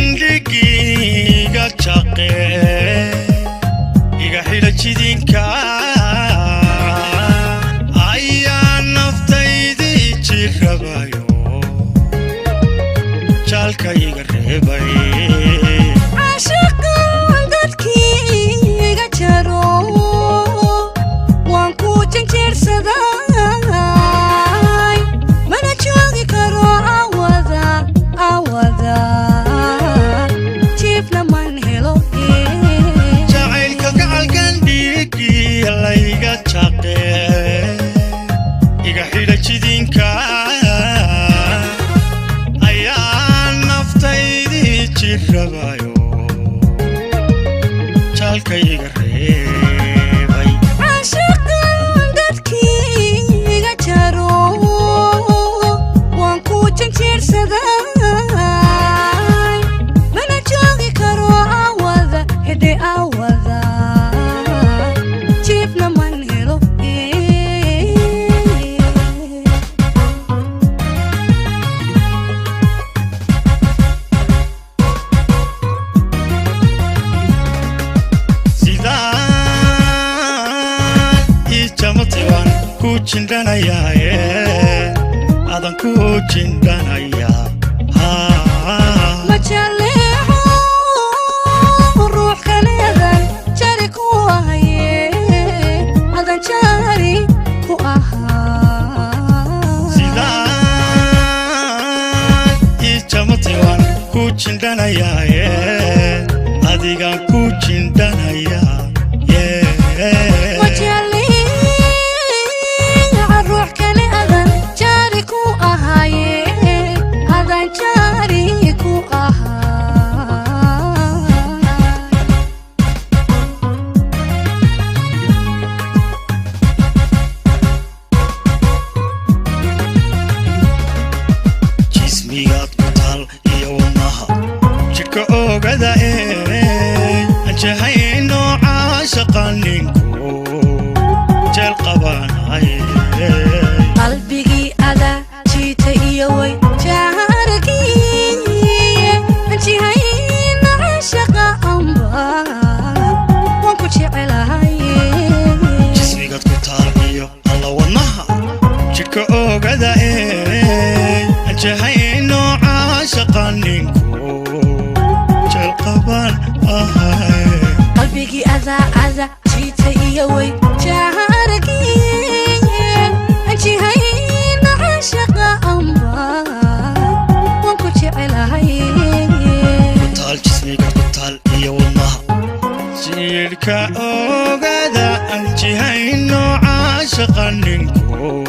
عندقيقة شاقي إيقا حيلة جدينكا أيان نفتيدي جيربايو جالكا إيقا ريباي عاشقا دادكي إيقا جارو وانكو جنجير سداي مانا جوغي كارو عوضا جيفنا من هلو جاعيلكا قعالكان ديكي يلا إيقا شاقي إيقا حيلة جدينكا أيان نفتيدي جيربايو جالكا إيقا ريباي عاشقا دادكي إيقا جارو وانكو جنجير سداي مانا جوغي كارو عوضا هدي عوضا جيفنا من هلو sidaan ii jamati waan ku jindhanayaaye adan ku jindhanayaa مجاليحو روح كليدان جاري كو أهايه هذا جاري كو أها sidaan ii jamati waan ku jindhanayaaye adigaan ku jindhanayaa مجاليح روح كليدان جاري كو أهايه هذا جاري كو أها jismigaad ku taal iyo wadnaha jidhka oogada anjahay nooca shaqaninku jeel qabanaye qalbigii ada jiita iyo way jahargii anjihayna caashaqa amba waan ku jecelahay jismigaad ku taal iyo alla wadnaha jidhka oogada anjahay nooca shaqaninku jeel qaban ahay qalbigii ada jiita iyo way jahargii anjihayna caashaqa amba waan ku jecelahay taal jismigaad ku taal iyo wadnaha jidhka oogada anjahay nooca shaqaninku